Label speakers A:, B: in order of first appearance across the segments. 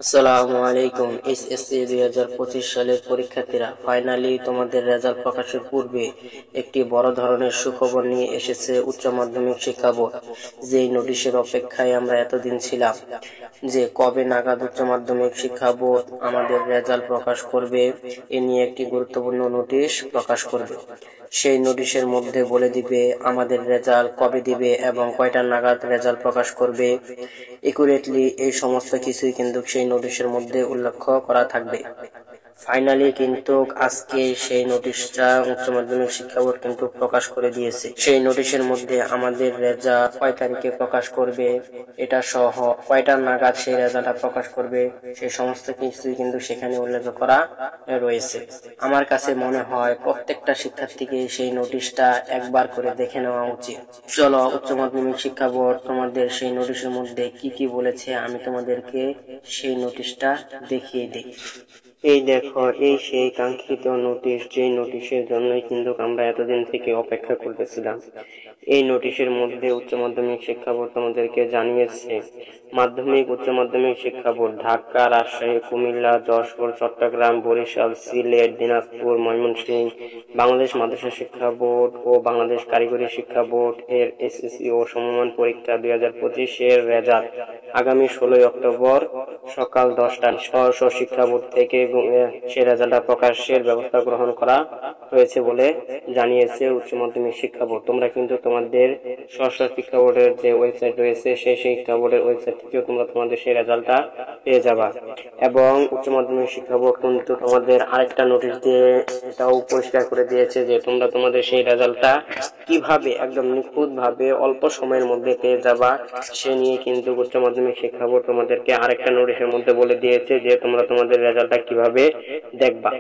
A: আসসালামু আলাইকুম। এইচএসসি 2025 সালের পরীক্ষার্থীরা, ফাইনালি তোমাদের রেজাল্ট প্রকাশের পূর্বে একটি বড় ধরনের সুখবর নিয়ে এসেছে উচ্চ মাধ্যমিক শিক্ষা বোর্ড। যেই নোটিশের অপেক্ষায় আমরা এতদিন ছিলাম, যে কবে নাগাদ উচ্চ মাধ্যমিক শিক্ষা বোর্ড আমাদের রেজাল্ট প্রকাশ করবে, এ নিয়ে একটি গুরুত্বপূর্ণ নোটিশ প্রকাশ করবে। সেই নোটিশের মধ্যে বলে দিবে আমাদের রেজাল্ট কবে দিবে এবং কয়টা নাগাদ রেজাল্ট প্রকাশ করবে। একুরেটলি এই সমস্ত কিছুই কিন্তু সেই নোটিশের মধ্যে উল্লেখ করা থাকবে। ফাইনালি কিন্তু আজকে সেই নোটিশটা উচ্চ মাধ্যমিক শিক্ষা বোর্ড কিন্তু প্রকাশ করে দিয়েছে। সেই নোটিশের মধ্যে আমাদের রেজাল্ট কয় তারিখে প্রকাশ করবে, এটা সহ কয়টা নাগাদ সেই রেজাল্টটা প্রকাশ করবে, সেই সমস্ত কিছুই কিন্তু সেখানে উল্লেখ করা রয়েছে। আমার কাছে মনে হয় প্রত্যেকটা শিক্ষার্থীকে সেই নোটিশটা একবার করে দেখে নেওয়া উচিত। চলো, উচ্চ মাধ্যমিক শিক্ষা বোর্ড তোমাদের সেই নোটিশের মধ্যে কি কি বলেছে আমি তোমাদেরকে সেই নোটিশটা দেখিয়ে দিই। এই দেখো, এই সেই কাঙ্ক্ষিত নোটিশ, যে নোটিশের জন্যই কিন্তু আমরা এতদিন থেকে অপেক্ষা করতেছিলাম। এই নোটিশের মধ্যে উচ্চ মাধ্যমিক শিক্ষা বোর্ড তোমাদেরকে জানিয়েছে মাধ্যমিক উচ্চ মাধ্যমিক শিক্ষা বোর্ড ঢাকা, রাজশাহী, কুমিল্লা, যশোর, চট্টগ্রাম, বরিশাল, সিলেট, দিনাজপুর, ময়মনসিংহ, বাংলাদেশ মাদ্রাসা শিক্ষা বোর্ড ও বাংলাদেশ কারিগরি শিক্ষা বোর্ড এর এসএসসি ও সমমান পরীক্ষা 2025 এর রেজাল্ট আগামী 16 অক্টোবর সকাল 10টায় স্ব শিক্ষা বোর্ড থেকে সে রেজাল্ট প্রকাশের ব্যবস্থা গ্রহণ করা হয়েছে বলে জানিয়েছে উচ্চ মাধ্যমিক শিক্ষা বোর্ড। তোমরা কিন্তু তোমাদের স্ব শিক্ষা বোর্ডের যে ওয়েবসাইট রয়েছে সেই শিক্ষা বোর্ডের ওয়েবসাইট থেকেও তোমরা তোমাদের সেই রেজাল্টটা পেয়ে যাবা। এবং উচ্চ মাধ্যমিক শিক্ষা বোর্ড কিন্তু তোমাদের আরেকটা নোটিশ দিয়ে এটাও পরিষ্কার করে দিয়েছে যে তোমরা তোমাদের সেই রেজাল্টটা কিভাবে একদম নিখুঁত ভাবে অল্প সময়ের মধ্যে পেয়ে যাবা, সে নিয়ে কিন্তু উচ্চ মাধ্যমিক শিক্ষা বোর্ড তোমাদেরকে আরেকটা নোটিশের মধ্যে বলে দিয়েছে যে তোমরা তোমাদের রেজাল্টটা কিভাবে দেখবা।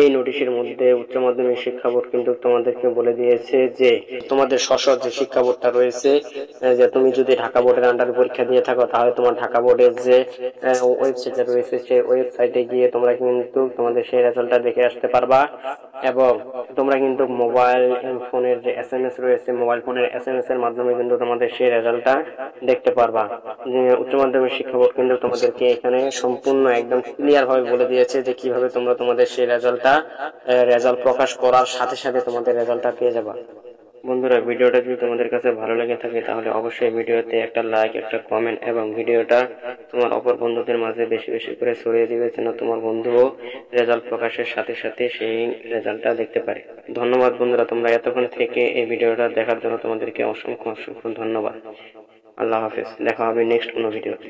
A: এই নোটিশের মধ্যে উচ্চ মাধ্যমিক শিক্ষা বোর্ড কিন্তু তোমাদেরকে বলে দিয়েছে যে তোমাদের স্ব যে শিক্ষা বোর্ডটা রয়েছে, যে তুমি যদি ঢাকা বোর্ডের আন্ডারে পরীক্ষা দিয়ে থাকো তাহলে তোমার ঢাকা বোর্ডের যে ওয়েবসাইটটা রয়েছে সেই ওয়েবসাইটে গিয়ে তোমরা কিন্তু তোমাদের সেই রেজাল্টটা দেখে আসতে পারবা। এবং তোমরা কিন্তু মোবাইল ফোনের যে এসএমএস রয়েছে, মোবাইল ফোনের এসএমএস এর মাধ্যমে কিন্তু তোমাদের সেই রেজাল্টটা দেখতে পারবা। উচ্চ মাধ্যমিক শিক্ষা বোর্ড কিন্তু তোমাদেরকে এখানে সম্পূর্ণ একদম ক্লিয়ার ভাবে বলে দিয়েছে যে কিভাবে তোমরা তোমাদের সেই রেজাল্ট প্রকাশ করার সাথে সাথে তোমাদের রেজাল্টটা পেয়ে যাবা। বন্ধুরা, ভিডিওটা যদি তোমাদের কাছে ভালো লেগে থাকে তাহলে অবশ্যই ভিডিওতে একটা লাইক, একটা কমেন্ট এবং ভিডিওটা তোমার অপর বন্ধুদের মাঝে বেশি বেশি করে ছড়িয়ে দিবে, যেন তোমার বন্ধুও রেজাল্ট প্রকাশের সাথে সাথে সেই রেজাল্টটা দেখতে পারে। ধন্যবাদ বন্ধুরা, তোমরা এতক্ষণ থেকে এই ভিডিওটা দেখার জন্য তোমাদেরকে অসংখ্য অসংখ্য ধন্যবাদ। আল্লাহ হাফেজ, দেখা হবে নেক্সট কোনো ভিডিওতে।